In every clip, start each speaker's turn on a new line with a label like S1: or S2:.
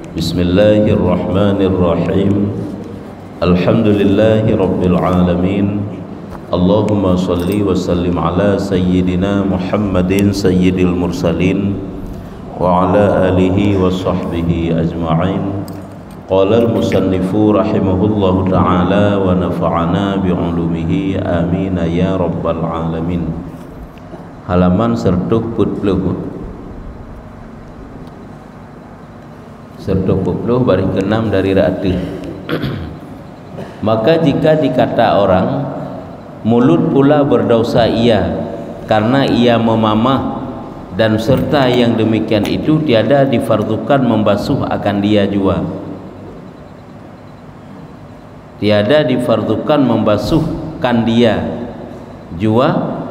S1: Bismillahirrahmanirrahim. Alhamdulillahi rabbil alamin. Allahumma salli wa sallim ala sayyidina Muhammadin sayyidil mursalin wa ala alihi wa sahbihi ajma'in. Qala al-musannifu rahimahullahu ta'ala wa nafa'ana bi'ulumihi amin ya rabbal alamin. Halaman 140 baris ke-6 dari ra'ati. Maka jika dikata orang, mulut pula berdosa ia, karena ia memamah, dan serta yang demikian itu tiada difardukan membasuh akan dia jua. Tiada difardukan membasuhkan dia jua,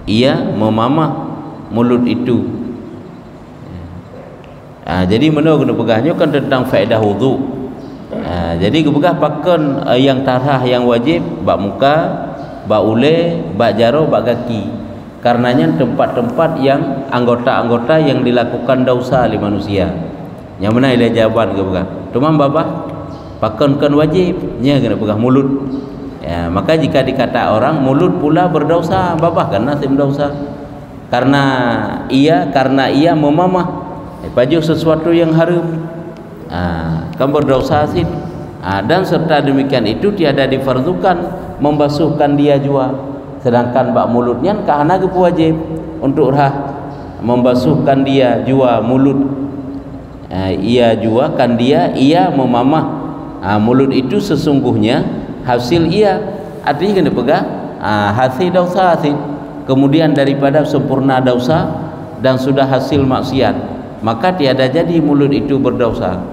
S1: ia memamah mulut itu. Jadi mana kena pegahnya kan tentang faedah wudu. Jadi kepegah pakan yang tarah yang wajib bak muka, bak ule, bak jaro, bak kaki. Karenanya tempat-tempat yang anggota-anggota yang dilakukan dosa oleh manusia. Yang mana ialah jawaban kepegah. Cuma babah pakan kan wajibnya kena pegah mulut. Maka jika dikata orang mulut pula berdosa, babah kan nasib dosa. Karena ia memamah baju sesuatu yang haram, kan berdosa sih. Dan serta demikian itu tiada difardukan membasuhkan dia jua. Sedangkan bak mulutnya kahana ke wajib untuk membasuhkan dia jua mulut. Ia jua kan dia ia memamah. Mulut itu sesungguhnya hasil ia, artinya kena pegang hasil dosa sih. Kemudian daripada sempurna dosa dan sudah hasil maksiat, maka tiada jadi mulut itu berdosa.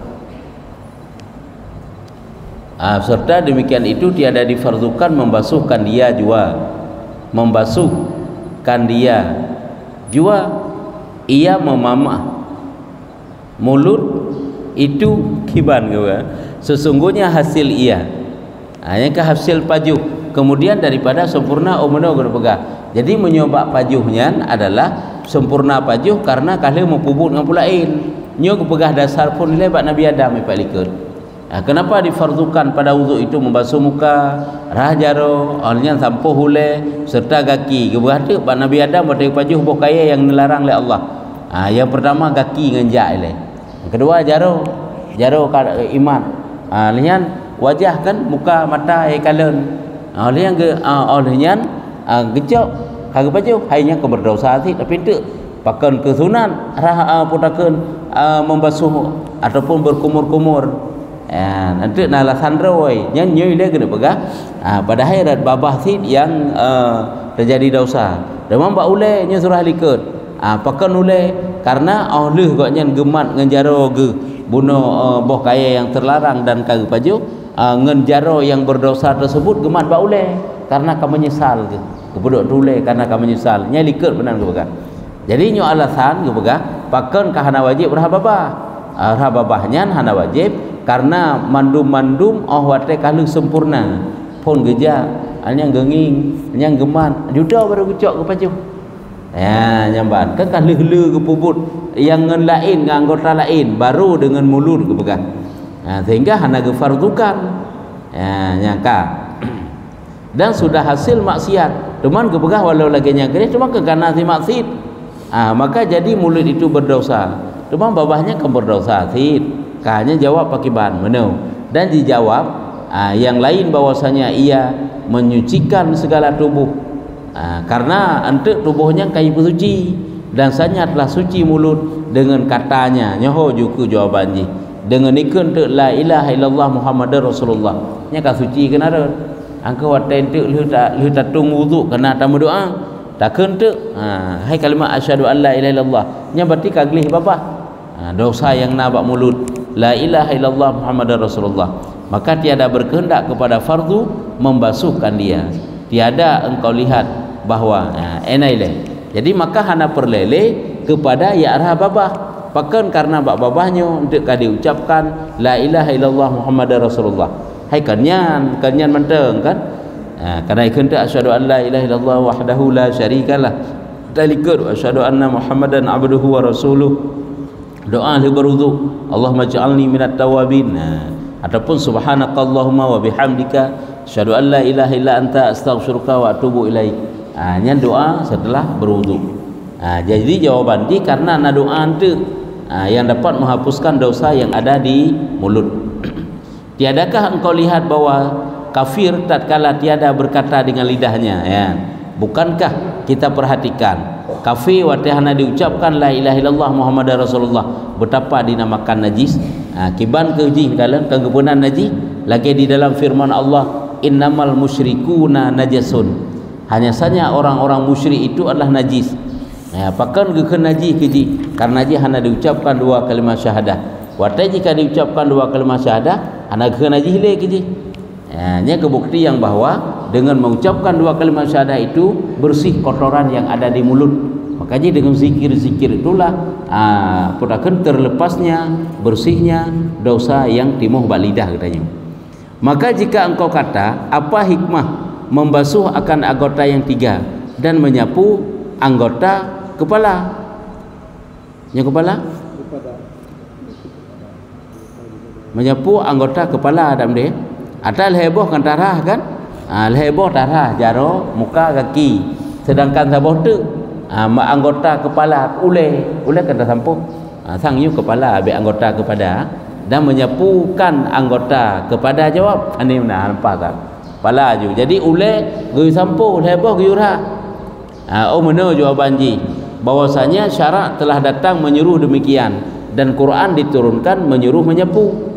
S1: Serta demikian itu tiada difardukan membasuhkan dia jua. Membasuhkan dia jua, ia memamah. Mulut itu kiban ke, sesungguhnya hasil ia. Yang ke hasil pajuh. Kemudian daripada sempurna umno kena pegang. Jadi menyobak pajuhnya adalah sempurna pajuh karena kalau mempubut dengan pulain. Nyo kepegah dasar pun lebat Nabi Adam ipat likut. Kenapa difardukan pada wudu itu membasuh muka, rah jaro, olehnya sampuh hule serta kaki. Kepegah tu pak Nabi Adam pada pajuh boh kaya yang dilarang oleh Allah. Yang pertama kaki ngenjak ile. Yang kedua jaro iman. Olehnya wajah kan muka mata kalen. Olehnya gejok kagak baju hanya ke berdosa sih, tapi itu pakan kesunan putakan membasuh ataupun berkumur-kumur. Nanti nala sandrawai yang nyoi dia kena pegang. Pada hairat babah sih yang terjadi dosa. Demam bak ule nya surah likut. Pakan ule karena oleh gaknya gemat ngenjaro ge bunuh boh kaya yang terlarang dan kagak baju ngenjaro yang berdosa tersebut gemat bak ule karena kamu menyesal ke. Kepeduk tule karena kamu menyesal. Nya likut benar ke pegang. Jadi nyo alasan ke pegang pakan kahana wajib rahababah. Rahababahnya hana wajib karena mandum-mandum wate kalau sempurna. Pun geja, yang genging, yang geman, juda baru gecok ke pajuh. Nyamban kan leh-leh ke pubut yang lain dengan anggota lain baru dengan mulut ke pegang. Sehingga hana gefardukan. Nyangka. Dan sudah hasil maksiat. Teman kepegah walau lagi nyangkir cuma kerana si maksiat. Maka jadi mulut itu berdosa. Teman babahnya kan berdosa sih. Kahanya jawab pakai ban menau. Dan dijawab yang lain bahwasanya ia menyucikan segala tubuh. Karena untuk tubuhnya kayu suci dan sanya telah suci mulut dengan katanya. Nyoho juga jawabannya. Dengan ikun tu la ilaha illallah Muhammadar Rasulullah. Nya ka suci kan ada. Angka waten tu lu tak tung wudu kena tamu doa takkan tu hai kalimat asyhadu an la ilaha illallah nya berarti kaglih babah dosa yang nabak mulut la ilaha illallah Muhammadar Rasulullah, maka tiada berkehendak kepada fardu membasuhkan dia. Tiada engkau lihat bahawa enaile. Jadi maka hana perlele kepada ya arah babah pakan karena bak babahnya untuk kadi ucapkan la ilaha illallah Muhammadar Rasulullah. Hai kanyan menteng kan. Karena ikut asyhadu an la ilaha illallah wahdahu la syarikalah. Talikut asyhadu anna Muhammadan abduhu wa rasuluh. doa li berwudu, Allahumma ja'alni minat tawabin. Ataupun subhanakallahumma wa bihamdika asyhadu an la ilaha illa anta astaghfiruka wa atubu ilaik. Nya doa setelah berwudu. Jadi jawaban dia karena doa itu yang dapat menghapuskan dosa yang ada di mulut. Tiadakah engkau lihat bahwa kafir tatkala tiada berkata dengan lidahnya, ya? Bukankah kita perhatikan kafir watihana diucapkan la ilaha illallah Muhammadar Rasulullah betapa dinamakan najis. Kiban kejih dalam kegepunan najis lagi di dalam firman Allah, innamal musyrikuna najasun. Hanya saja orang-orang musyrik itu adalah najis. Pakan ke najis keji karena najis hanya diucapkan dua kalimat syahadah. Watai jika diucapkan dua kalimat syahadah hanya ke najis le keji. Nya kebukti yang bahwa dengan mengucapkan dua kalimat syahadah itu bersih kotoran yang ada di mulut. Makanya dengan zikir-zikir itulah putakan terlepasnya bersihnya dosa yang timuh bak lidah katanya. Maka jika engkau kata apa hikmah membasuh akan anggota yang tiga dan menyapu anggota kepala. Yang kepala? Menyapu anggota kepala ada dia. Ada leheboh kan tarah kan? Leheboh tarah jaro muka kaki. Sedangkan sabah tu anggota kepala ule kata sampuh. Sangyu kepala ambil anggota kepada dan menyapukan anggota kepada jawab. Ini mana nampak tak? Kepala ju. Jadi ule gui sampuh leheboh gui ura. Mana jawaban ji? Bahwasanya syarak telah datang menyuruh demikian dan Quran diturunkan menyuruh menyapu.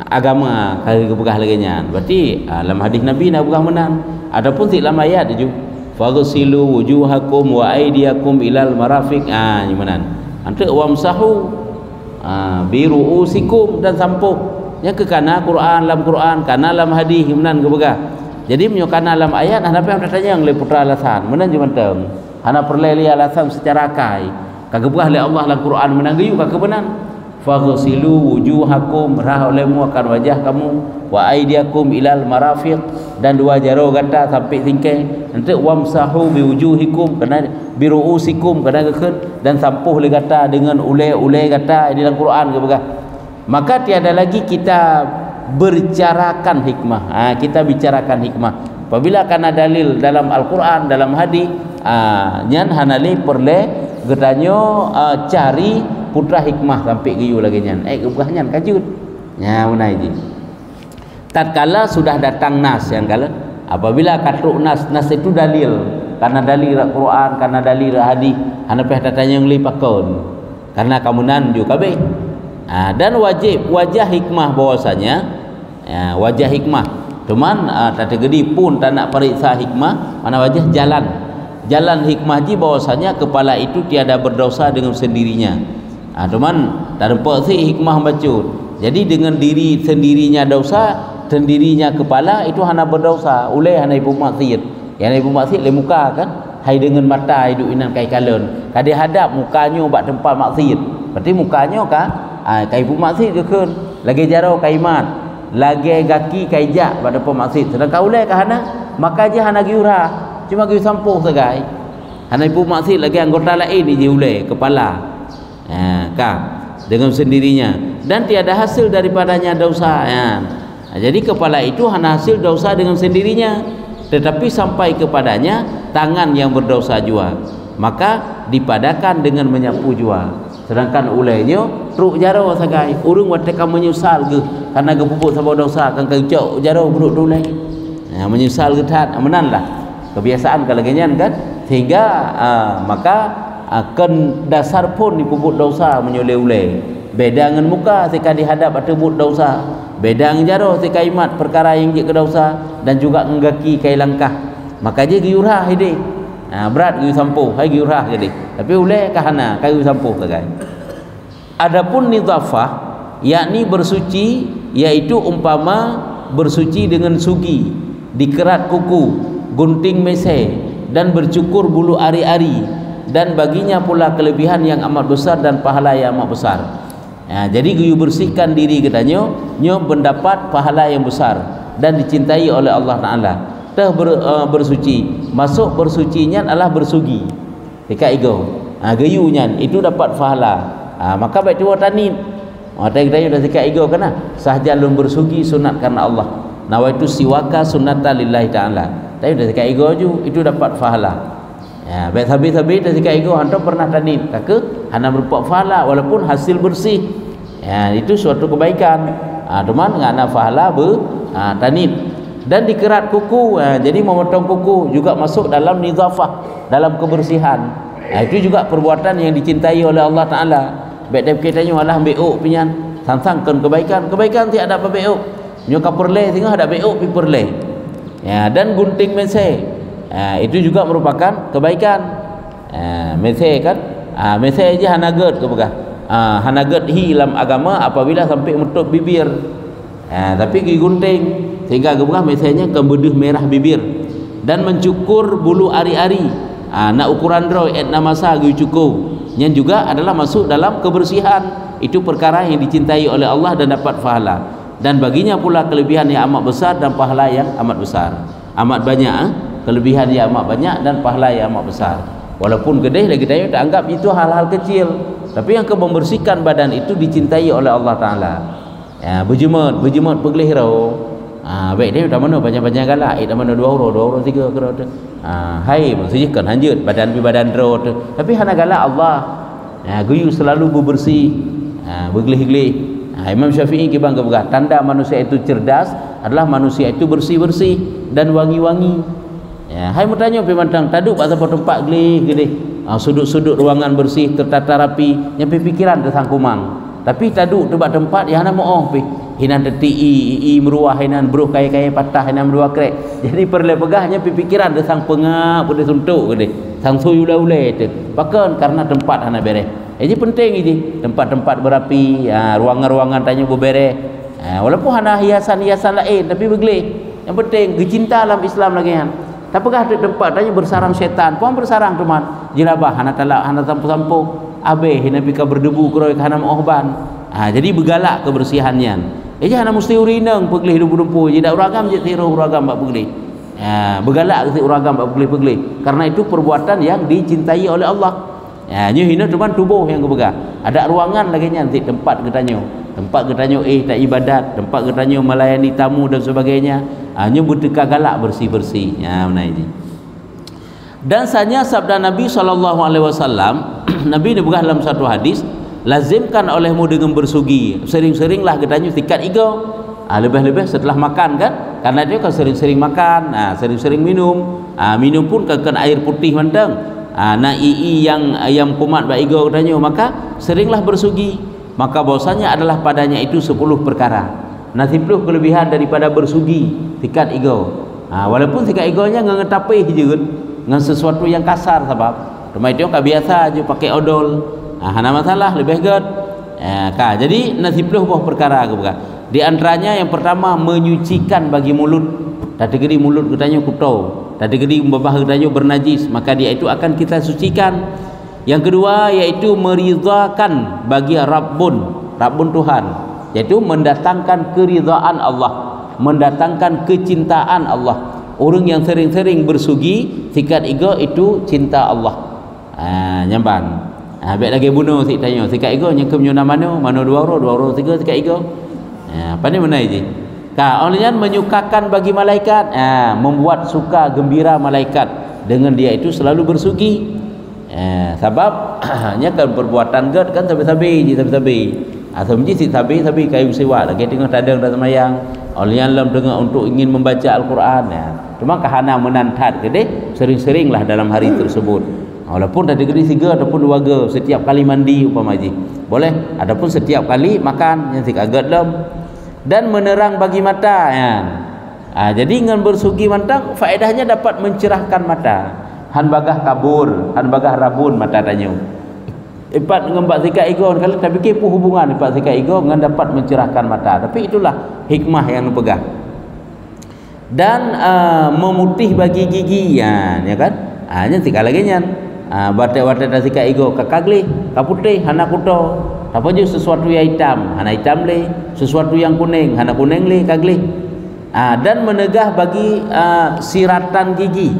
S1: Agama kalau begah lagi nya berarti dalam hadis Nabi nak begah menan. Adapun dalam ayat tu faghsilu wujuhakum wa aydiyakum ilal marafiq ni menan ante wamsahu bi ruusikum dan sampuh nya ke kana Quran dalam Quran kana dalam hadis menan ke begah. Jadi menyokana dalam ayat ada apa yang tanya yang le putra alasan menan je manteng hana perleli alasan secara kai kagak begah le Allah dalam Quran menan geyu kagak benan. Faghsilu wujuhakum rah olehmu akan wajah kamu wa aydiyakum ilal marafiq dan dua jaro gata sampai tingkai nanti wamsahu biwujuhikum kena biruusikum kena kekun dan sampuh le gata dengan ule-ule gata di dalam Quran ke begah. Maka tiada lagi kita bercarakan hikmah. Kita bicarakan hikmah apabila kana dalil dalam Al-Quran dalam hadis nyan hanali perle getanyo cari putra hikmah sampai giyu lagi nyan kebukahnya kajut nya munai ji tatkala sudah datang nas yang kala apabila katruk nas itu dalil karena dalil Al-Quran karena dalil hadis hana peh tatanya yang lipakon karena kamunan ju kabeh dan wajib wajah hikmah bahwasanya wajah hikmah cuman tata gedi pun tak nak periksa hikmah mana wajah jalan hikmah ji bahwasanya kepala itu tiada berdosa dengan sendirinya. Cuman tak nampak si hikmah bacut. Jadi dengan diri sendirinya dosa, sendirinya kepala itu hana berdosa. Oleh hana ibu maksiat. Yang ibu maksiat le muka kan. Hai dengan mata hidup inan kai kalon. Kadi hadap mukanya bak tempat maksiat. Berarti mukanya ka kai ibu maksiat ke kan. Lagi jarau kai mat. Lagi gaki kai jak pada tempat maksiat. Sedangkan oleh ka hana maka je hana giura. Cuma giu sampuh sagai. Hana ibu maksiat lagi anggota lain ni je oleh kepala. Dengan sendirinya dan tiada hasil daripadanya dosa jadi kepala itu hanya hasil dosa dengan sendirinya tetapi sampai kepadanya tangan yang berdosa jua maka dipadakan dengan menyapu jua sedangkan ulainya truk jaro sagai urung wate kam menyusal ke karena ke pupuk sabau dosa kan kecok jaro buruk dulai menyusal ke tat menanlah kebiasaan kalagenyan kan sehingga maka akan dasar pun dipupuk dosa menyoleh-oleh beda dengan muka ketika dihadap atau dosa beda dengan jaro ketika imat perkara yang je ke dosa dan juga ngaki kai langkah maka je giurah hide berat giu sampuh hai giurah jadi tapi oleh kahana kai giu sampuh sagai. Adapun nidhafah yakni bersuci yaitu umpama bersuci dengan sugi dikerat kuku gunting mese dan bercukur bulu ari-ari dan baginya pula kelebihan yang amat besar dan pahala yang amat besar. Jadi giyu bersihkan diri katanya nyo mendapat pahala yang besar dan dicintai oleh Allah Taala. Bersuci masuk bersucinya adalah bersugi dekat ego. Gayunya itu dapat pahala Maka baik tua tanin tadi dah sikat ego kena sahaja lun bersugi sunat karena Allah nawaitu siwaka sunatan lillahi ta'ala tadi dah sikat ego ju itu dapat pahala. Baik habis-habis dah sikat ego hantar pernah tanin kaka hana berupa pahala walaupun hasil bersih. Itu suatu kebaikan. Teman ngana pahala tanin. Dan dikerat kuku, jadi memotong kuku juga masuk dalam nizafah, dalam kebersihan. Itu juga perbuatan yang dicintai oleh Allah Ta'ala. Baik dia tanya Allah beok pinyan sang-sangkan kebaikan tiada apa beok nyoka perle tengah ada beok pi perle. Dan gunting meseh, itu juga merupakan kebaikan. Meseh kan, meseh aja hanaget ke begah. Hanaget hilam agama apabila sampai menutup bibir. Tapi gigi gunting sehingga gebegah mesehnya kebeduh merah bibir dan mencukur bulu ari-ari. Nak ukuran draw et namasa gigi cukur. Yang juga adalah masuk dalam kebersihan. Itu perkara yang dicintai oleh Allah dan dapat pahala. Dan baginya pula kelebihan yang amat besar dan pahala yang amat besar. Amat banyak kelebihan yang amat banyak dan pahala yang amat besar. Walaupun gede lagi tayo tak anggap itu hal-hal kecil, tapi yang membersihkan badan itu dicintai oleh Allah Ta'ala. Berjemut pergelih rau. Baik dia dah mana banyak-banyak galak, dah mana 2 euro 3 euro tu. Hai maksudkan hanjut badan rau tu. Tapi hana galak Allah. Guyu selalu bersih, bergelih-gelih. Imam Syafi'i kibang kebegah tanda manusia itu cerdas adalah manusia itu bersih-bersih dan wangi-wangi. Hai mau tanya pemandang taduk pasal tempat gelih-gelih. Sudut-sudut ruangan bersih tertata rapi, nyampe pikiran ke sang kumang. Tapi taduk tempat yang hana moh pi. Hinan teti meruah hinan bruh kaya-kaya patah hinan meruah krek. Jadi perle pegahnya pikiran de sang pengap de suntuk gede. Sang suyu ule tu. Pakan karena tempat hana beres. Jadi penting ini tempat-tempat berapi, ruangan-ruangan tanya beres. Walaupun hana hiasan-hiasan lain tapi begelih. Yang penting kecinta dalam Islam lagi kan. Tapakah tempat tanya bersarang setan. Puan bersarang teman. Jilabah hana talak hana sampu-sampu. Abe hina pika berdebu kroy hana mohban. Jadi bergalak kebersihannya. Hana mesti urinang pegelih dumpu-dumpu. Jadi uragam je tiru uragam bak pegelih. Bergalak ke uragam bak pegelih-pegelih. Karena itu perbuatan yang dicintai oleh Allah. Nyo hina cuma tubuh yang kebegar. Ada ruangan lagi nanti tempat ketanyo. Tempat ketanyo tak ibadat, tempat ketanyo melayani tamu dan sebagainya. Nyo bertekak galak bersih-bersih. Mana ini. Dan sanya sabda Nabi SAW, Nabi dibegah dalam satu hadis, lazimkan olehmu dengan bersugi. Sering-seringlah ketanyo tikat ego. Lebih-lebih setelah makan kan, karena dia kan sering-sering makan, sering-sering minum. Minum pun kan air putih manteng. Yang kumat ba ego ketanyo, maka seringlah bersugi. Maka bahwasanya adalah padanya itu 10 perkara. 10 kelebihan daripada bersugi tikat ego. Walaupun tikat egonya ngetapih je kan, dengan sesuatu yang kasar sebab rumah itu kan biasa aja pakai odol. Hana masalah lebih ged. Jadi 10 buah perkara bukan. Di antaranya yang pertama menyucikan bagi mulut. Kategori mulut katanya kutau. Kategori membabah katanya bernajis, maka dia itu akan kita sucikan. Yang kedua yaitu meridhakan bagi Rabbun Tuhan, yaitu mendatangkan keridhaan Allah, mendatangkan kecintaan Allah. Orang yang sering-sering bersugi sikat ego itu cinta Allah. Nyamban. Baik lagi bunuh sik tanya sikat ego nyangkem nyuna mana 2 euro 3 sikat ego. Apa ni mana ini? Olehnya menyukakan bagi malaikat, membuat suka gembira malaikat dengan dia itu selalu bersugi. Sebab hanya kan perbuatan gad kan sabi-sabi. Asal si sabi kayu sewa lagi tengah tadang dan semayang. Olehnya dalam dengar untuk ingin membaca Al-Quran. Cuma kahana menantat gede sering-seringlah dalam hari tersebut. Walaupun dah degree 3 ataupun 2 ge setiap kali mandi umpama ji. Boleh. Adapun setiap kali makan yang sik agak dalam dan menerang bagi mata jadi dengan bersugi mantang faedahnya dapat mencerahkan mata. Han bagah kabur, han bagah rabun mata tanya. Ipat dengan bak sikat ego kalau tak fikir pun hubungan ipat sikat ego dengan dapat mencerahkan mata. Tapi itulah hikmah yang pegang. Dan memutih bagi gigi ya kan. Nya sikal lagi nyan. Batai-batai dah sikat ego kakagli, kaputih hana kuto. Apa je sesuatu yang hitam, hana hitam le, sesuatu yang kuning, hana kuning le kagli. Dan menegah bagi siratan gigi.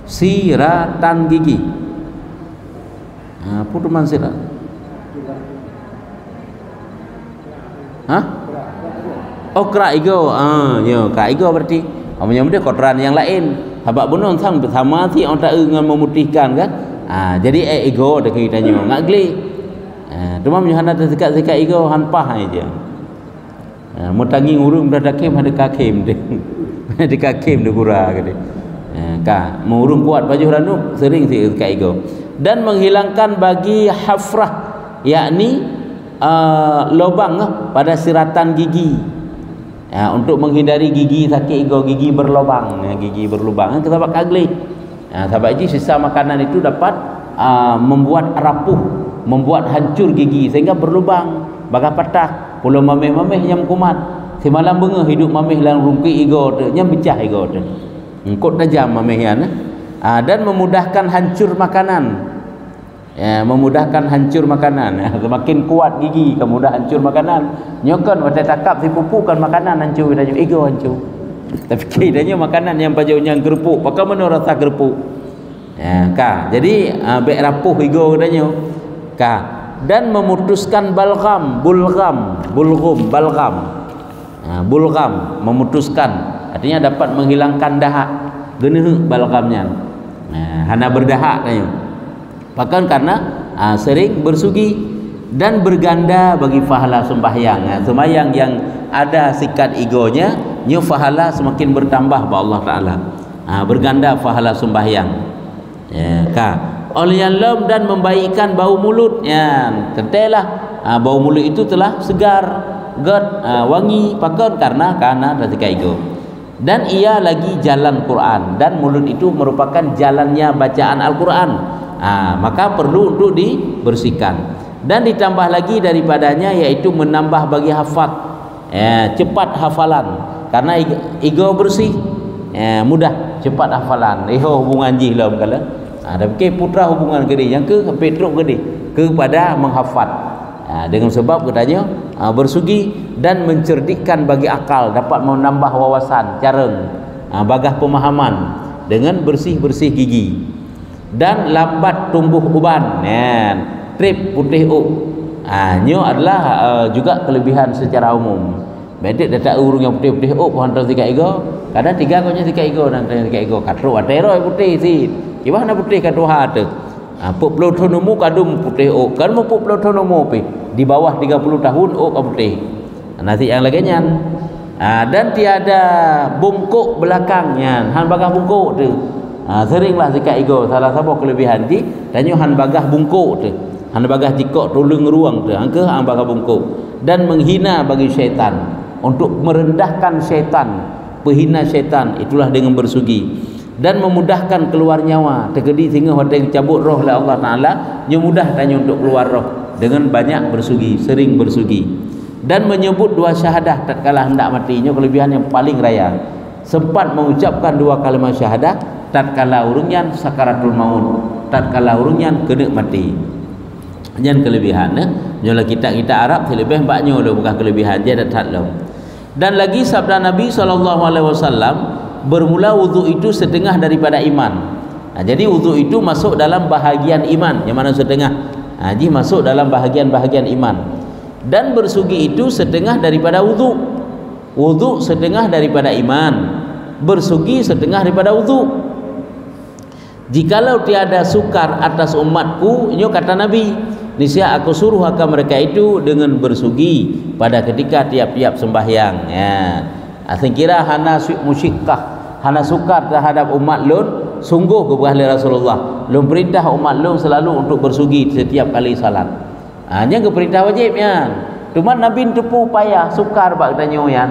S1: Siratan gigi. Apa tu man sirat? Hah? Oh, kerak ego. Ya, kerak ego berarti amanya dia kotoran yang lain. Habaq bunuh sama si orang tak dengan memutihkan kan. Jadi ego dah kita tanya ngak geli. Cuma Yohanan tersekat-sekat ego hanpah aja. Mutangi urung dah dakim ada kakim dia. Ada kakim dia kurang dia. Mau urung kuat baju ranu sering sekat ego. Dan menghilangkan bagi hafrah, yakni lubang pada siratan gigi. Untuk menghindari gigi sakit ego, gigi berlubang, gigi berlubang. Kita buat kagli. Sebab itu sisa makanan itu dapat membuat rapuh, membuat hancur gigi sehingga berlubang, bagai patah. Pulau mameh-mameh yang kumat. Semalam bengah hidup mameh lang rungki ego tu, nya pecah ego tu. Engkot tajam mameh yan. Dan memudahkan hancur makanan. Memudahkan hancur makanan. Semakin kuat gigi, kemudah hancur makanan. Nyokon waktu takap si pupukan makanan hancur, dah ego hancur. Tapi kidanya makanan yang pajaunya gerepuk, pakai mana rasa gerepuk. Jadi baik rapuh ego katanya. Dan memutuskan balgam, bulgam, memutuskan. Artinya dapat menghilangkan dahak. Geneh balgamnya. Hana berdahak katanya. Bahkan karena sering bersugi dan berganda bagi pahala sembahyang. Sembahyang yang ada sikat egonya, nyu pahala semakin bertambah ba Allah Taala. Berganda pahala sembahyang. Oleh yang lem dan membaikkan bau mulut. Tentulah bau mulut itu telah segar, wangi, bahkan karena sikat ego. Dan ia lagi jalan Quran, dan mulut itu merupakan jalannya bacaan Al-Quran. Maka perlu untuk dibersihkan. Dan ditambah lagi daripadanya yaitu menambah bagi hafaz, cepat hafalan. Karena ego bersih, mudah cepat hafalan. Hubungan jih lah kala. Tapi putra hubungan gede yang ke Petruk gede kepada menghafaz. Dengan sebab katanya bersugi dan mencerdikkan bagi akal, dapat menambah wawasan, careng, bagah pemahaman dengan bersih-bersih gigi. Dan lambat tumbuh uban, trip putih nyo adalah juga kelebihan secara umum. Bedek dah tak urung yang putih-putih pohon terus tiga ego. Kadang tiga konya tiga ego dan tiga ego katro atero putih si. Kiwah na putih katro hate. Puk plotonomu kadum putih kan mau puk plotonomu pi di bawah 30 tahun putih. Nanti yang laginya. Dan tiada bungkuk belakangnya, han bagah bungkuk tu. Seringlah sikat ego salah satu kelebihan di tanya han bagah bungkuk tu, han bagah jikok tolong ruang tu, angke han bagah bungkuk. Dan menghina bagi syaitan, untuk merendahkan syaitan, penghina syaitan itulah dengan bersugi. Dan memudahkan keluar nyawa, tergedi sehingga hotel cabut roh oleh Allah Taala, nya mudah tanya untuk keluar roh dengan banyak bersugi, sering bersugi. Dan menyebut dua syahadah tatkala hendak matinya, kelebihan yang paling raya. Sempat mengucapkan dua kalimat syahadah tatkala urungnya sakaratul maut, tatkala urungnya kena mati. Jangan kelebihan nyolah kita Arab lebih banyak dah bukan kelebihan dia dak lo. Dan lagi sabda Nabi SAW, bermula wudu itu setengah daripada iman. Jadi wudu itu masuk dalam bahagian iman, yang mana setengah. Jadi masuk dalam bahagian-bahagian iman. Dan bersugi itu setengah daripada wudu. Wudu setengah daripada iman, bersugi setengah daripada wudu. Jikalau tiada sukar atas umatku, ini kata Nabi, niscaya aku suruh akan mereka itu dengan bersugi pada ketika tiap-tiap sembahyang. Saya kira hana musyikkah, hana sukar terhadap umat lun, sungguh kepada Rasulullah lun perintah umat lun selalu untuk bersugi setiap kali salat. Hanya keperintah wajibnya. Cuma Nabi tepu payah sukar bak tanya yan,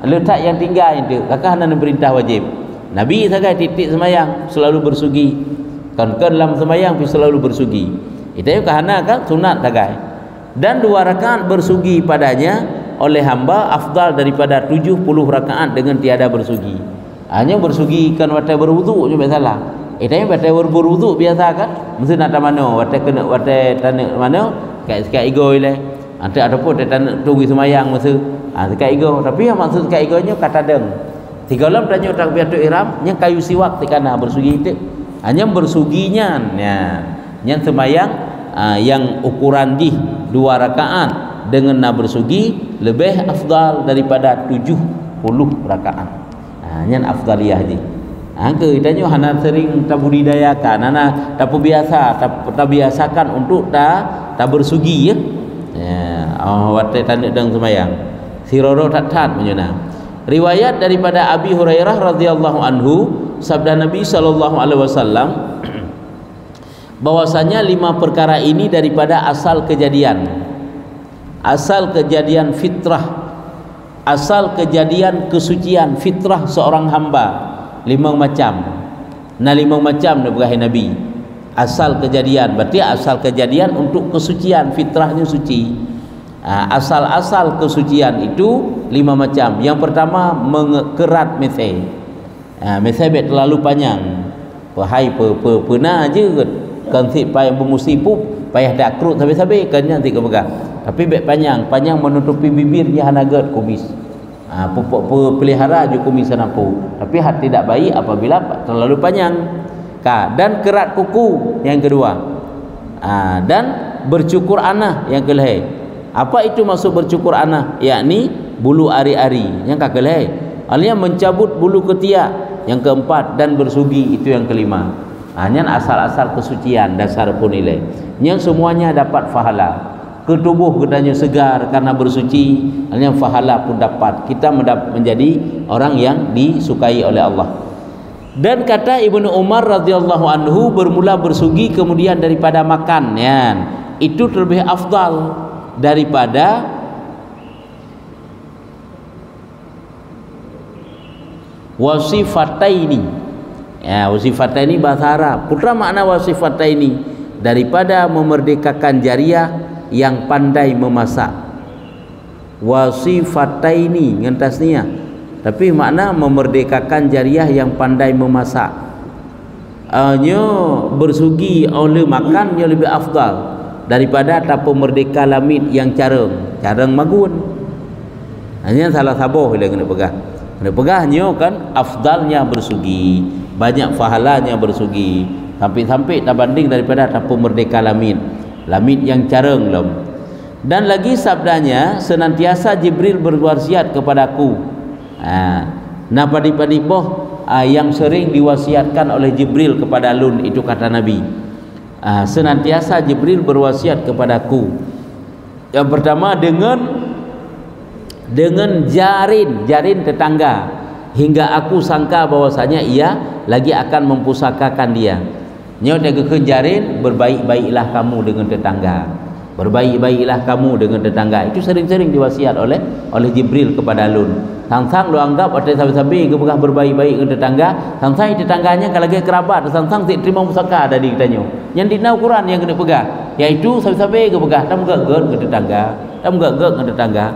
S1: letak yang tinggal itu kakak hana perintah wajib. Nabi sagai titik sembahyang selalu bersugi. Kan dalam sembahyang selalu bersugi. Itu kahana kan sunat sagai. Dan 2 rakaat bersugi padanya oleh hamba afdal daripada 70 rakaat dengan tiada bersugi. Hanya bersugi kan waktu berwudu je salah. Itu waktu berwudu biasa kan mesti nak mana waktu kena waktu tanah mana kat ego ile. Ada pun dia tanah tunggu sembahyang masa kat ego, tapi yang maksud kat egonya kata deng. Tiga ulam tanya takbiratul ihram yang kayu siwak tikana bersugi itu. Hanya bersuginya yang sembahyang yang ukuran di 2 rakaat dengan nak bersugi lebih afdal daripada 70 rakaat. Yang afdaliyah je. Ke tanya hana sering tak budidayakan, hana tak biasa, tak biasakan untuk tak bersugi ya. Wate tanda dang sembahyang. Siroro tat menyuna. Riwayat daripada Abi Hurairah radhiyallahu anhu, sabda Nabi sallallahu alaihi wasallam bahwasanya 5 perkara ini daripada asal kejadian fitrah, asal kejadian kesucian fitrah seorang hamba. 5 macam. 5 macam berkah Nabi. Asal kejadian, berarti asal kejadian untuk kesucian, fitrahnya suci. Asal-asal kesucian itu 5 macam. Yang pertama mengerat mesej. Mesej terlalu panjang. Wahai pernah je konsep payah bermusipup, payah tak kerut sampai-sampai kena nanti kepegang. Tapi beg panjang menutupi bibir dia hanagat kumis. Pupuk pelihara je kumis sanapu. Tapi hati tidak baik apabila terlalu panjang. Dan kerat kuku yang kedua. Dan bercukur anah yang kelih. Apa itu maksud bercukur anah? Yakni bulu ari-ari yang kakelih. Artinya mencabut bulu ketiak yang keempat, dan bersugi itu yang kelima. Hanya asal-asal kesucian dasar pun nilai. Yang semuanya dapat pahala. Ketubuh katanya segar karena bersuci, artinya pahala pun dapat. Kita menjadi orang yang disukai oleh Allah. Dan kata Ibnu Umar radhiyallahu anhu, bermula bersugi kemudian daripada makan, itu lebih afdal daripada wasifataini. Wasifataini bahasa Arab. Putra makna wasifataini daripada memerdekakan jariah yang pandai memasak. Wasifataini dengan tasniah. Tapi makna memerdekakan jariah yang pandai memasak. Bersugi oleh makan yang lebih afdal daripada tapu merdeka lamit yang careng magun. Hanya salah saboh dia kena pegang. Kena pegahnya kan afdalnya bersugi, banyak pahalanya bersugi. Sampai-sampai tak banding daripada tapu merdeka lamit yang careng lom. Dan lagi sabdanya, senantiasa Jibril berwasiat kepadaku. Padi-padi boh yang sering diwasiatkan oleh Jibril kepada Lun, itu kata Nabi. Senantiasa Jibril berwasiat kepadaku. Yang pertama dengan jarin tetangga, hingga aku sangka bahwasanya ia lagi akan mempusakakan dia. Nyok ke jarin, berbaik-baiklah kamu dengan tetangga. Berbaik-baiklah kamu dengan tetangga. Itu sering-sering diwasiat oleh Jibril kepada Lun. Sang-sang lu anggap ada sabi-sabi ke bekah berbaik-baik dengan tetangga. Sang-sang tetangganya kalau lagi kerabat, sang-sang tak terima musaka dari kitanya. Yang dinau Quran yang kena pegang, yaitu sabi-sabi ke bekah tam gak-gak ke tetangga, tam gak-gak ke tetangga.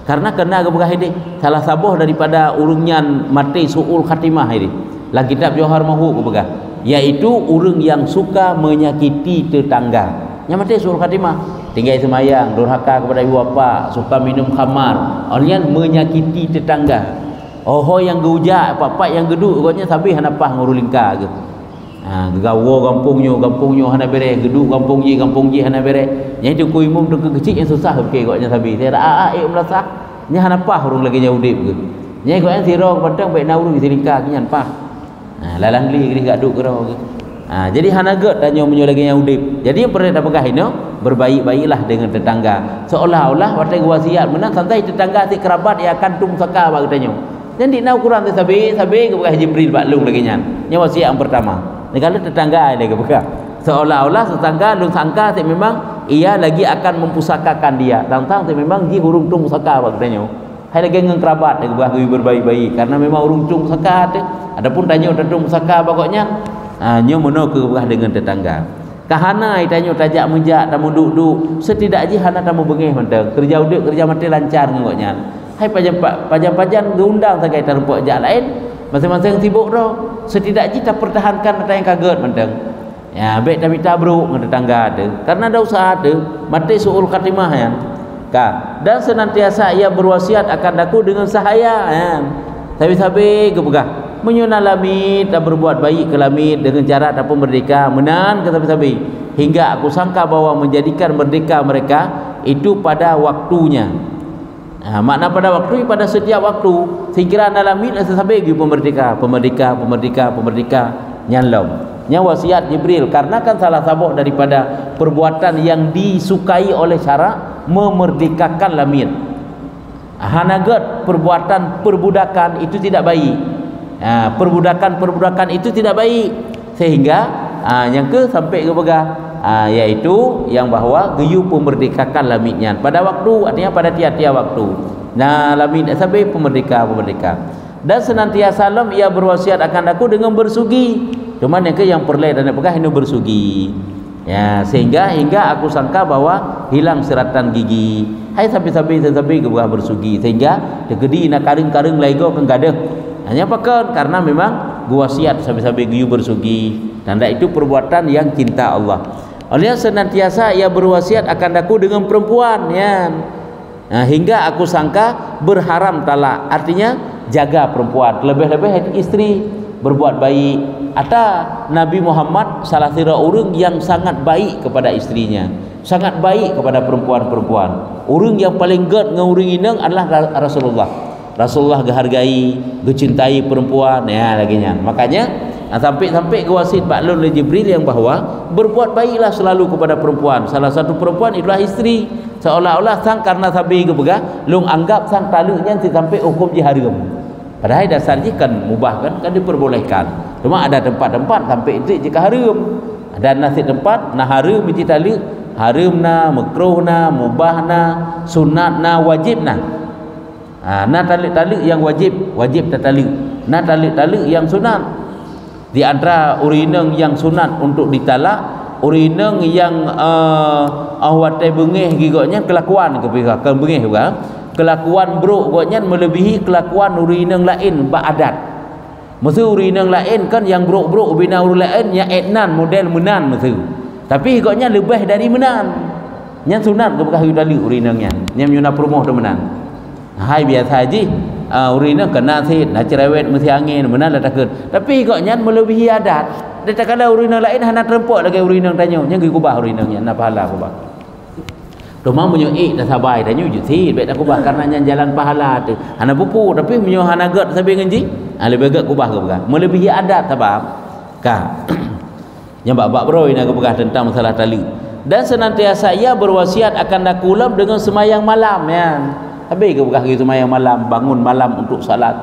S1: Karena kena ke bekah ini salah sabuh daripada urungnya mati suul khatimah ini. Lah kitab Johar Mahu ke bekah, yaitu urung yang suka menyakiti tetangga. Yang mati suul khatimah, tinggal semayang, durhaka kepada ibu bapa, suka minum khamar, orang menyakiti tetangga. Yang geujak, apa yang geduk, pokoknya sabi hanapah ngurulingka ke. Gawo kampungnya hana bere, geduk kampung ji hana bere. Yang itu kuimum tu kecil yang susah ke pokoknya sabi. Saya merasa nya hanapah urung lagi nya udip ke. Nya pokoknya siro padang baik na urung silingka kinyan pah. Lalang li gri gaduk kero ke. Jadi hanagat tanya menyolagi yang udip. Jadi yang pernah dapatkan ini berbaik-baiklah dengan tetangga. Seolah-olah watai wasiat menang santai tetangga si kerabat yang akan tum saka bagi tanya. Jadi nak Quran tu sabi ke bukan Jibril baklung lagi nyan. Nya wasiat yang pertama. Ni kalau tetangga dia ke bukan. Seolah-olah tetangga lung sangka si memang ia lagi akan mempusakakan dia. Tang-tang si memang dia hurung tum saka bagi tanya. Hai lagi dengan kerabat dia bukan berbaik-baik karena memang hurung tum saka tu. Adapun tanya tum saka pokoknya nyo mono ke bekah dengan tetangga. Kahana itanyo tajak menjak tamu duk-duk setidaknya hana tamu bengeh mentang kerja udik kerja mati lancar ngoknya. Hai pajan geundang sagai tarempok jak lain masing-masing sibuk ro setidaknya tak pertahankan mata yang kaget mentang. Ya baik tapi tabruk dengan tetangga ada karena ada usaha ada mati suul khatimah dan senantiasa ia berwasiat akan aku dengan sahaya Sabi-sabi ke pegah menyuna lamit dan berbuat baik ke lamit dengan cara ataupun merdeka menan ke sabi-sabi hingga aku sangka bahwa menjadikan merdeka mereka itu pada waktunya. Makna pada waktu, pada setiap waktu. Sekiranya lamit sabi-sabi pergi pemerdeka nyalom. Nya wasiat Jibril karena kan salah sabuk daripada perbuatan yang disukai oleh syarak memerdekakan lamit. Hanagat perbuatan perbudakan itu tidak baik. Perbudakan itu tidak baik sehingga yang ke sampai ke pegah yaitu yang bahawa geyu pemerdekakan lamitnya pada waktu, artinya pada tiap-tiap waktu. Nah lamit sampai pemerdeka dan senantiasa salam ia berwasiat akan aku dengan bersugi. Cuman yang perleh dan pegah ini bersugi. Ya, sehingga hingga aku sangka bahwa hilang seratan gigi. Hai sampai ke buah bersugi sehingga degedi nak kareng-kareng laigo kan gadah. Hanya pakan karena memang gua wasiat sampai giyu bersugi. Tanda itu perbuatan yang cinta Allah. Oleh senantiasa ia berwasiat akan aku dengan perempuan ya. Nah, hingga aku sangka berharam talak. Artinya jaga perempuan, lebih-lebih istri berbuat baik. Ada Nabi Muhammad salah satu orang yang sangat baik kepada istrinya, sangat baik kepada perempuan-perempuan. Orang yang paling ged dengan orang ini adalah Rasulullah gehargai, gecintai perempuan ya laginya. Makanya sampai ke wasit baklun oleh Jibril yang bahawa berbuat baiklah selalu kepada perempuan. Salah satu perempuan itulah istri. Seolah-olah sang karena sabi ke begah long anggap sang taluknya sampai hukum haram. Padahal dasarnya kan mubah kan diperbolehkan. Cuma ada tempat-tempat sampai itu jika haram. Ada nasi tempat nah haram itu tali, haramna, makruhna, mubahna, sunatna, wajibna. Nah tali yang wajib tali. Nah tali yang sunat. Di antara urineng yang sunat untuk ditalak, urineng yang awate bengih gigotnya kelakuan ke bengih juga. Kelakuan buruk gotnya melebihi kelakuan urineng lain ba'adat. Mesti urineng lain kan yang buruk-buruk bina urun lain yang etnan model menan mesti. Tapi gotnya lebih dari menan. Yang sunat ke bekah udali urinengnya. Yang menyuna perumuh tu menan. Hai biasa haji urineng kena sit, nak cerewet mesti angin, menan lah takut. Tapi gotnya melebihi adat. Dia tak kala urineng lain hana terempok lagi urineng tanya. Yang kubah urinengnya, nak pahala kubah. Rumah menyuik dah sabai dah nyujud si baik dah kubah karena jalan pahala tu. Hana buku tapi menyo hana gad sampai ngenji. Lebih gad kubah ke begah. Melebihi adat sebab ka. Yang bab beroi nak kubah tentang masalah tali. Dan senantiasa ia berwasiat akan dakulam dengan semayang malam ya. Habis ke begah gitu semayang malam, bangun malam untuk salat.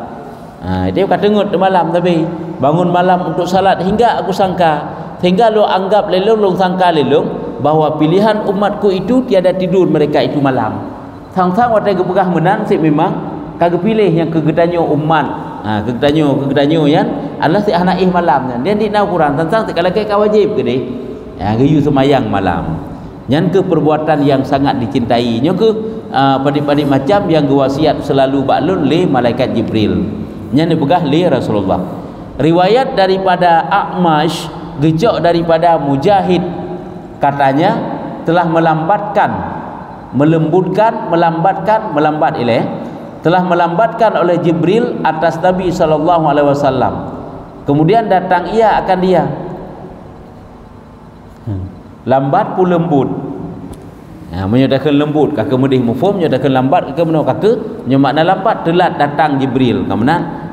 S1: Dia kata dengut malam tapi bangun malam untuk salat hingga aku sangka sehingga lo anggap lelong sangka lelong bahawa pilihan umatku itu tiada tidur mereka itu malam. Sang-sang watai kepegah menan si memang kagak pilih yang kegedanyo umat. Kegedanyo yang adalah si anak malam. Dia di nau Quran sang si kalau kau wajib ke deh. Ya geyu semayang malam. Yang ke perbuatan yang sangat dicintai. Yang ke padik-padik macam yang gewasiat selalu baklun le malaikat Jibril. Yang dipegah le Rasulullah. Riwayat daripada A'mash, gejok daripada Mujahid katanya telah telah melambatkan oleh Jibril atas Nabi SAW. Kemudian datang ia akan dia lambat pu lembut. Menyatakan lembut kakak mudih mufhum, menyatakan lambat kakak menau kakak makna lambat telat datang Jibril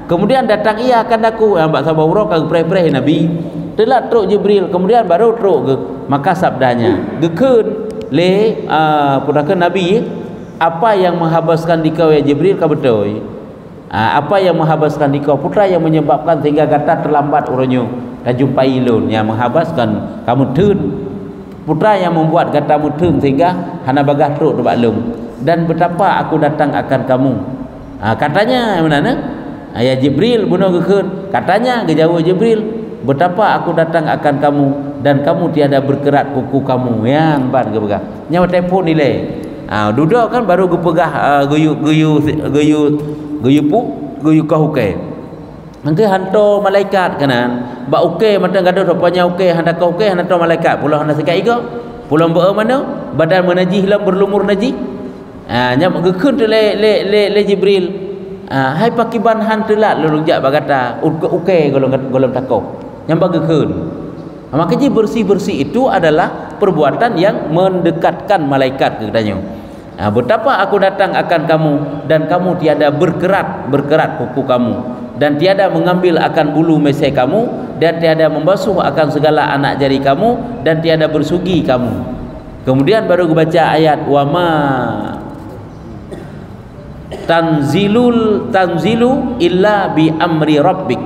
S1: kemudian datang ia akan aku yang bak sabar urang kakak pray Nabi telat teruk Jibril kemudian baru teruk ke maka sabdanya gekun le pudakan Nabi apa yang menghabaskan dikau ya Jibril kau betul apa yang menghabaskan dikau putra yang menyebabkan sehingga kata terlambat uranyo dan jumpai lun yang menghabaskan kamu tun putra yang membuat katamu tun sehingga hana bagah teruk debat lum dan betapa aku datang akan kamu katanya mana ya Jibril bunuh gekun katanya gejauh Jibril betapa aku datang akan kamu dan kamu tiada berkerat kuku kamu yang ban ke begah nyawa telefon nilai duduk kan baru gepegah guyu kahuke nanti hantu malaikat kanan bak uke mata gaduh rupanya uke hendak uke hantu malaikat pulau hendak sekai ke pulau mbak mana badan menajih lam berlumur najih nyam gekun le Jibril hai pakiban han telat lulung jak bagata uke golong takoh yang bagi keun. Makanya bersih-bersih itu adalah perbuatan yang mendekatkan malaikat kepadanya. Betapa aku datang akan kamu dan kamu tiada berkerat kuku kamu dan tiada mengambil akan bulu mesai kamu dan tiada membasuh akan segala anak jari kamu dan tiada bersugi kamu. Kemudian baru baca ayat wa ma tanzilu illa bi amri rabbik.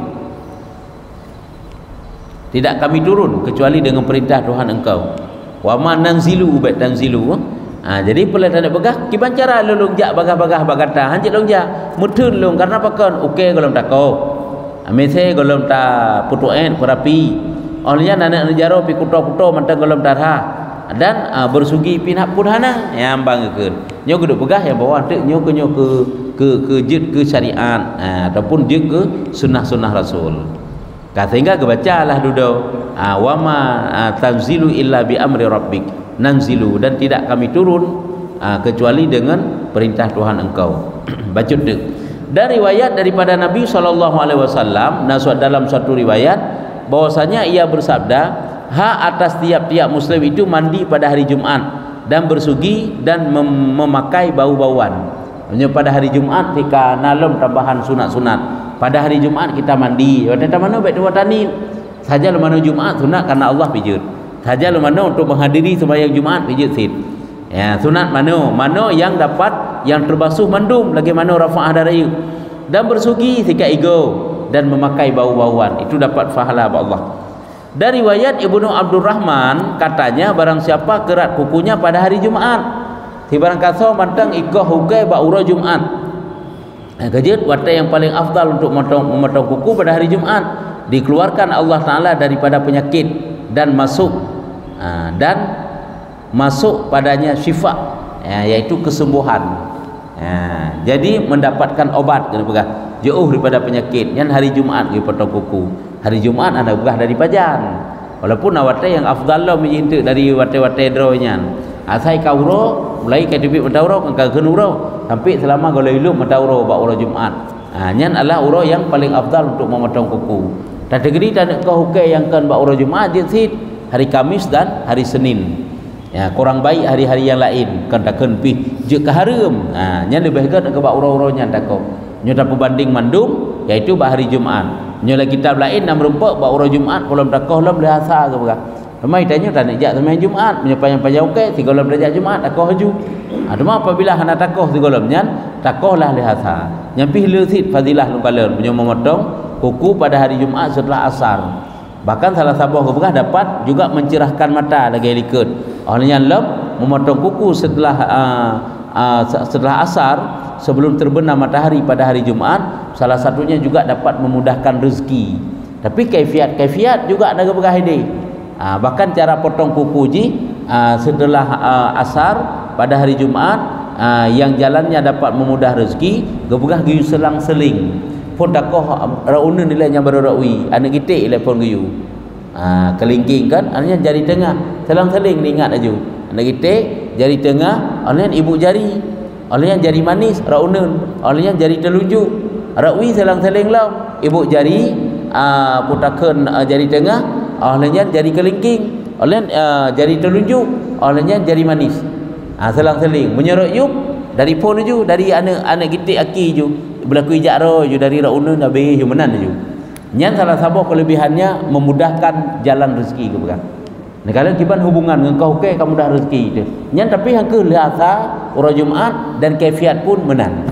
S1: Tidak kami turun kecuali dengan perintah Tuhan engkau. Wa ma nanzilu ubat tanzilu. Jadi pula tak nak begah kiban cara lulung jak bagah-bagah bagata hanjit long jak mutun long karena pakon okey golong takau. Amese golong ta putuan perapi. Olehnya anak jaro pi kuto-kuto mantang golong tarha. Dan bersugi pinap purhana yang bangkeun. Nyo guduk begah yang bawah tek nyo ke jid ke syariat ataupun jid ke sunnah-sunnah Rasul. Sehingga kebacalah duduk wa ma tanzilu illa bi amri rabbik nanzilu dan tidak kami turun kecuali dengan perintah Tuhan engkau. Baca dek. Dan riwayat daripada Nabi SAW dalam suatu riwayat bahwasanya ia bersabda, hak atas tiap-tiap muslim itu mandi pada hari Jumat dan bersugi dan memakai bau-bauan. Hanya pada hari Jumat ketika nalem tambahan sunat-sunat. Pada hari Jumat kita mandi. Pada mana baik dua tanin. Saja lemano Jumat sunat karena Allah pijut. Saja lemano untuk menghadiri sembahyang Jumat pijut sid. Ya, sunat mano yang dapat yang terbasuh mandum lagi mano rafa'ah dari dan bersugi ketika ego dan memakai bau-bauan itu dapat pahala Allah. Dari riwayat Ibnu Abdurrahman katanya barang siapa kerat kukunya pada hari Jumat si barang kaso mantang ikoh hukai ba'ura Jumat. Kejut watai yang paling afdal untuk memotong kuku pada hari Jumat dikeluarkan Allah Ta'ala daripada penyakit dan masuk padanya syifa yaitu kesembuhan. Jadi mendapatkan obat kena pegah jauh daripada penyakit yang hari Jumat dia potong kuku. Hari Jumat ada pegah dari pajan walaupun watai yang afdal lah menjintik dari watai-watai dronya asai kauro mulai ke tibik matauro ke kenuro sampai selama kalau ilmu matauro ba'ura Jumat. Nyan adalah uro yang paling afdal untuk memotong kuku. Kategori tak nak kau hukai yang kan ba'ura Jumat je hari Kamis dan hari Senin. Ya, kurang baik hari-hari yang lain kan takkan pi je ke haram. Nyan lebih baik ke ba'ura-uranya takau. Nyo tak berbanding mandum iaitu hari Jumat. Nyo lagi kitab lain nam rumpak ba'ura Jumat kalau takau lam lehasa ke berah. Ramai tanya tak nak jak sembahyang Jumat, menyepayang-payang okey, 3 bulan belajar Jumat takoh haju. Cuma apabila hana takoh 3 bulan nyan, takohlah lihasa. Nyampi leusit fadilah lukalan punya memotong kuku pada hari Jumat setelah asar. Bahkan salah sabah kebegah dapat juga mencerahkan mata lagi likut. Olehnya lem memotong kuku setelah asar sebelum terbenam matahari pada hari Jumat, salah satunya juga dapat memudahkan rezeki. Tapi kaifiat juga ada kebegah ini. Bahkan cara potong kuku ji setelah asar pada hari Jumat yang jalannya dapat memudah rezeki gebegah giyu selang-seling pun takoh rauna nilainya baru rawi anak gitik ile pun giyu kelingking kan artinya jari tengah selang-seling ingat aja anak gitik jari tengah artinya ibu jari artinya jari manis rauna artinya jari telunjuk rawi selang-seling lau ibu jari putakan jari tengah olehnya jari kelingking, olehnya jari telunjuk, olehnya jari manis. Selang-seling menyerok yuk dari pon ju, dari anak gitik aki ju, berlaku ijaro ju dari rauna nabi humanan ju. Nyan salah satu kelebihannya memudahkan jalan rezeki ke belakang. Nah, kalau kiban hubungan dengan kau ke kamu dah rezeki itu. Nyan tapi yang ke lihasa orang Jumat dan kaifiat pun menang.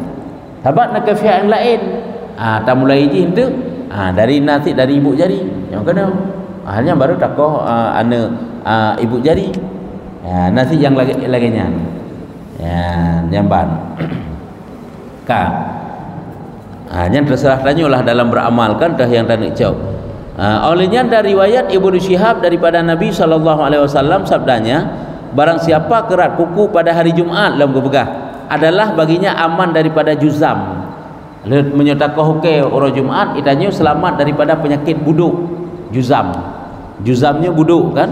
S1: Sahabat nak kaifiat yang lain. Tak mulai je itu. Dari nasi dari ibu jari. Yang kena hanya baru takoh ibu jari nasi yang laginya nyamban yang terserah tanyalah dalam beramalkan dah yang tak jauh. Olehnya dari riwayat Ibnu Syihab daripada Nabi SAW sabdanya barang siapa kerat kuku pada hari Jumat dalam kebegah adalah baginya aman daripada juzam. Menyatakan ke orang Jumat itanya selamat daripada penyakit buduk juzamnya buduk kan.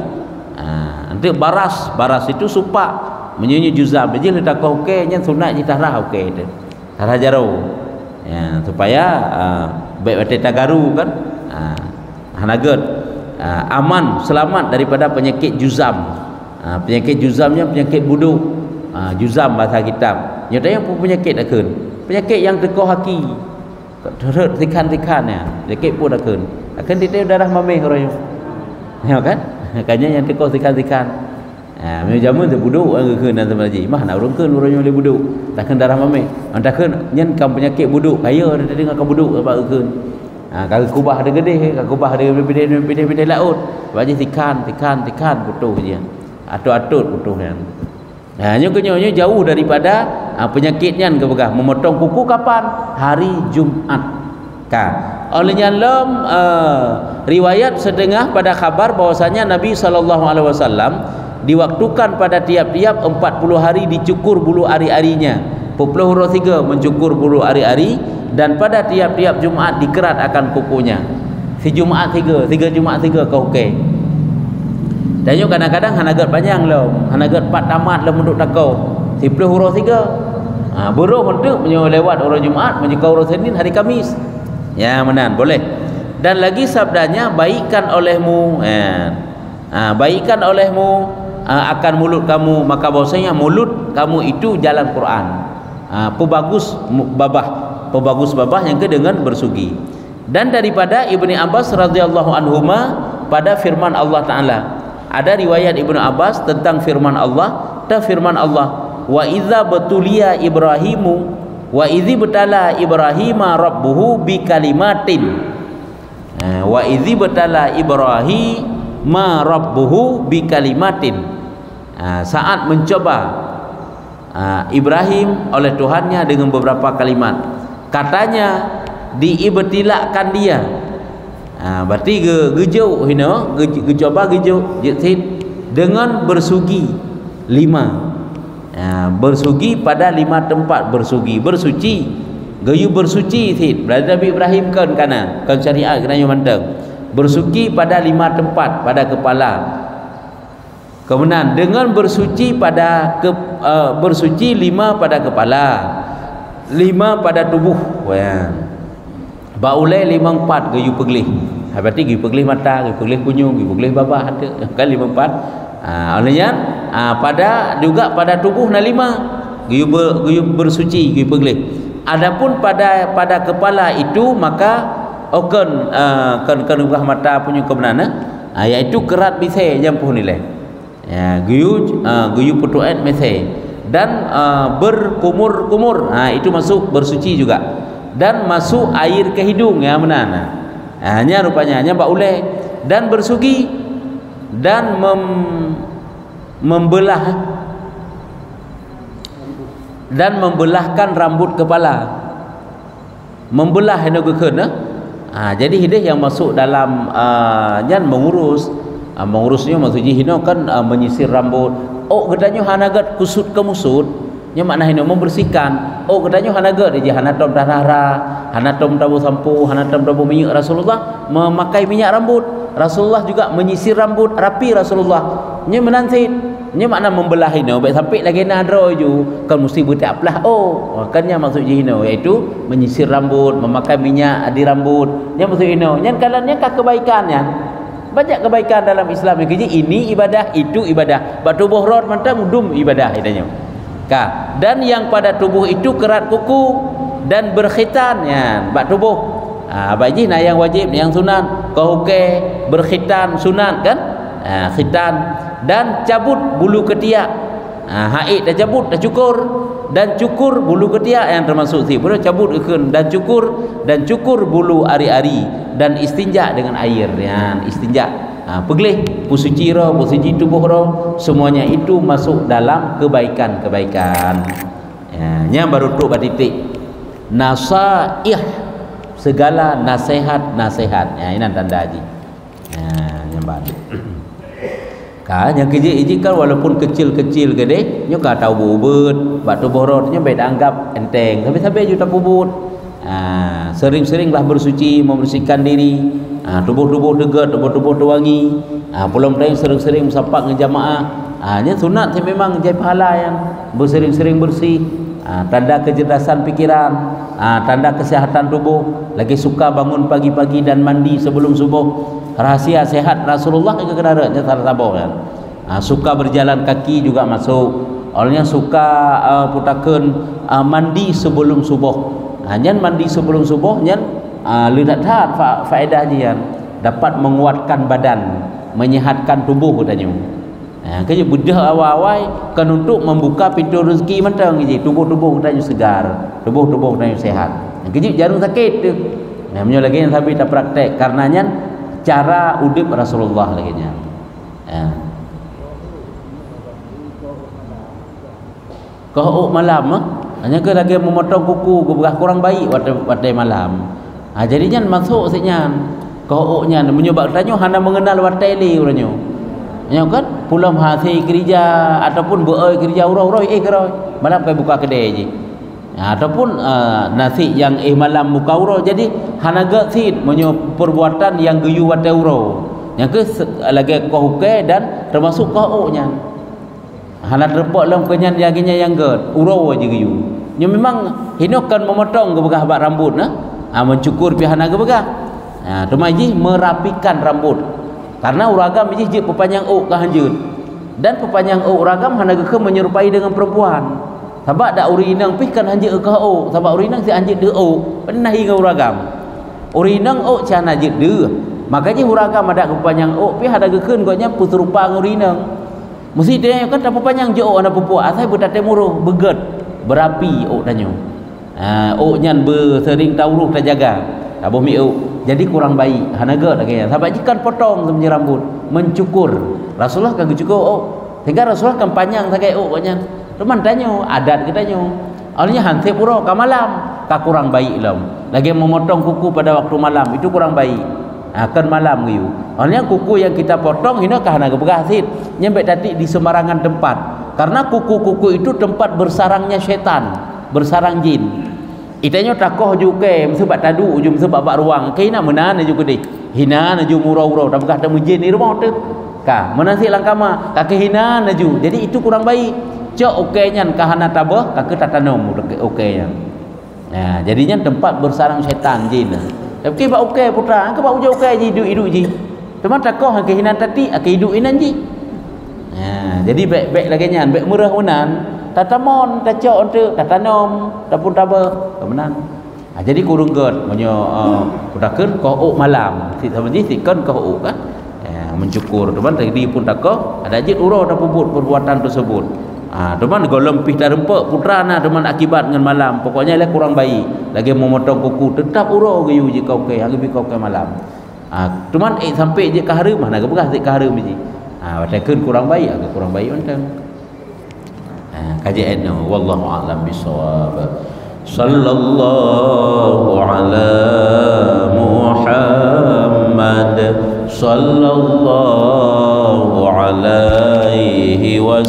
S1: Nanti baras itu supak menyanyi juzam jadi letak okey nya sunat di tarah okey itu tarah jaro ya, supaya baik batik tagaru kan hanaget aman selamat daripada penyakit juzam. Penyakit juzamnya penyakit buduk. Juzam bahasa kitab nyatanya pun penyakit akan penyakit yang tekoh haki tikan-tikannya penyakit pun akan titik darah mameh orang ya kan makanya yang tekoh tikan-tikan memang zaman tu buduk akan dan teman haji mah nak urungkeun urang boleh buduk takkan darah mameh antakeun nyen kam penyakit buduk kaya ada dengar kam buduk apa akan kalau kubah ada gede kalau kubah ada bedeh laut wajib tikan putus je atut putusnya. Nyo jauh daripada penyakitnya kepegah memotong kuku kapan? Hari Jumat. Olehnya riwayat setengah pada kabar bahwasanya Nabi SAW diwaktukan pada tiap-tiap 40 hari dicukur bulu ari-arinya. 40 huruf 3 mencukur bulu ari-ari dan pada tiap-tiap Jumat dikerat akan kukunya. Si Jumat 3 Jumat 3 kau okey. Dan yo kadang-kadang hanagat panjang lo, hanagat 4 tamat lo menduk takau. 10 huruf 3. Buruh untuk lewat orang Jumaat menyekau orang Senin hari Kamis. Ya menan boleh. Dan lagi sabdanya baikkan olehmu baikkan olehmu akan mulut kamu, maka bahwasanya mulut kamu itu jalan Quran. Pebagus babah yang ke dengan bersugi. Dan daripada Ibnu Abbas radhiyallahu anhuma pada firman Allah Taala. Ada riwayat Ibnu Abbas tentang firman Allah, wa idza betulia Ibrahimu wa idzi betala Ibrahima rabbuhu bi kalimatin. Wa idzi betala Ibrahima rabbuhu bi kalimatin. Saat mencoba Ibrahim oleh Tuhannya dengan beberapa kalimat. Katanya diibtilakan dia. Berarti gejau hina gecoba gejau jetit dengan bersugi 5 bersugi pada 5 tempat bersuci gayu bersuci tit berarti Nabi Ibrahim kan syariat kena manteng bersuci pada 5 tempat pada kepala kemudian dengan bersuci pada bersuci 5 pada kepala 5 pada tubuh baulai 5-4 gayu peglih. Berarti gayu peglih mata, gayu peglih kunyung, gayu peglih babah ada kan 5-4. Olehnya pada juga pada tubuh na 5 gayu bersuci gayu peglih. Adapun pada kepala itu maka kan ubah mata punya kebenaran iaitu kerat bise jampuh nilai. Gayu putuan mese dan berkumur-kumur. Itu masuk bersuci juga. Dan masuk air ke hidung ya menana. Hanya rupanya hanya bauleh dan bersugi dan membelahkan rambut kepala. Membelah henogekeun. Jadi hidih yang masuk dalam mengurusnya maksudnya hino kan menyisir rambut. Oh katanya hanagat kusut ke musut. Nya makna hino membersihkan. Oh katanya hanagat dia hanatom darah, hanatom tabu sampo, hanatom tabu minyak. Rasulullah memakai minyak rambut. Rasulullah juga menyisir rambut rapi Rasulullah. Nya menansit. Nya makna membelah hino baik sampai lagi nadro ju kan mesti bertiaplah. Oh makanya maksud hino iaitu menyisir rambut, memakai minyak di rambut. Nya maksud hino. Nya kalanya kebaikannya. Banyak kebaikan dalam Islam. Ini ibadah, itu ibadah. Batu bohrot mantap mudum ibadah idanya. Dan yang pada tubuh itu kerat kuku dan berkhitan ya bak tubuh bagi yang wajib yang sunat kauke berkhitan sunat kan khitan dan cabut bulu ketiak haid dah cabut dah cukur bulu ketiak yang termasuk si boleh cabut dan cukur bulu ari-ari dan istinja dengan air ya istinja peglih pusuci roh pusuci tubuh roh semuanya itu masuk dalam kebaikan-kebaikan nya baru tu titik nasaih segala nasihat ini tanda haji nyambat yang kerja kan walaupun kecil-kecil gede nyo ka tahu bubut batu borot nya baik anggap enteng sampai juta bubut sering-seringlah bersuci membersihkan diri tubuh-tubuh degat, tubuh-tubuh wangi. Pulang tayang sering-sering bersampak dengan jamaah. Nya sunat memang jadi pahala yang bersering-sering bersih. tanda kecerdasan pikiran, tanda kesehatan tubuh, lagi suka bangun pagi-pagi dan mandi sebelum subuh. Rahasia sehat Rasulullah ke kenara nyata tabau kan. Suka berjalan kaki juga masuk. Orangnya suka putakeun mandi sebelum subuh. Nyan mandi sebelum subuh nyan lihat faedah jian dapat menguatkan badan, menyehatkan tubuh katanya. Kerja budah awal-awal kan untuk membuka pintu rezeki mentang je, tubuh-tubuh katanya segar, tubuh-tubuh katanya sehat. Kerja jarang sakit tu. Namanya lagi yang tapi tak praktek karenanya cara udip Rasulullah lagi nya. Kau malam hanya ke lagi memotong kuku ke beras kurang baik pada malam. Jadinya masuk siknya. Kau nya menyebab tanya hana mengenal wateli orangnya. Ya kan pulang hasil kerja ataupun beoi kerja urau-urau keroi malam pergi buka kedai je. Ataupun nasi yang malam buka urau jadi hanaga sid menyo perbuatan yang geyu wate urau. Yang ke lagi kohuke dan termasuk kaunya. Hana terpok lam kenyan yaginya yang ged urau aja geyu. Nya memang hinokan memotong ke begah bak rambut mencukur pi hanaga begah. Tumaji merapikan rambut. Karena uragam je pepanjang ke hanjut. Dan pepanjang uragam hanaga ke menyerupai dengan perempuan. Sebab dak urinang pi kan hanjut ke sebab urinang si hanjut de pernah hingga uragam. Urinang cana hanjut de. Makanya uragam ada pepanjang pi hanaga keun gonya puserupa urinang. Mesti dia kan tak pepanjang je anak perempuan asai bertate muruh beget berapi tanyo. Nyan bersering tauruh tak jaga. Tak boleh jadi kurang baik hanaga lagi sebab jikan potong sebenarnya rambut mencukur Rasulullah kan cukur sehingga Rasulullah kan panjang sakai katanya teman tanya adat kita tanya awalnya hanti pura ke malam tak kurang baik lam lagi memotong kuku pada waktu malam itu kurang baik akan malam gitu awalnya kuku yang kita potong ini kah hanaga berhasil nyampe tadi di sembarangan tempat karena kuku-kuku itu tempat bersarangnya setan bersarang jin. Itanya takoh juga sebab tadu ujung sebab bak ruang kena menana juga deh hina naju murau-murau tak bekah temu jin ni rumah tu ka menasi langkama ka kehina naju jadi itu kurang baik cok okeynya kahana tabah ka ke tatanom okeynya jadinya tempat bersarang setan jin tapi bak okey putra ke bak ujung okey ji hidup ji teman takoh kehina tadi ke hidup inan ji jadi baik-baik lagi nya baik murah unan tatamon tacok untuk tatanom dapun tabah kemenan jadi kurung ged menyo putakeun ko malam si sama ji sikon ko kan mencukur teman tadi pun takoh ada jit urau dah puput perbuatan tersebut teman golem pih tarempek putra teman akibat dengan malam pokoknya lah kurang baik lagi memotong kuku tetap urau geyu je kau ke hang bi kau ke malam teman sampai je ke harum mana ke begas ke harum ji watakeun kurang baik agak kurang baik ontang kajian wallahu a'lam bisawab sallallahu ala Muhammad sallallahu alaihi wasallam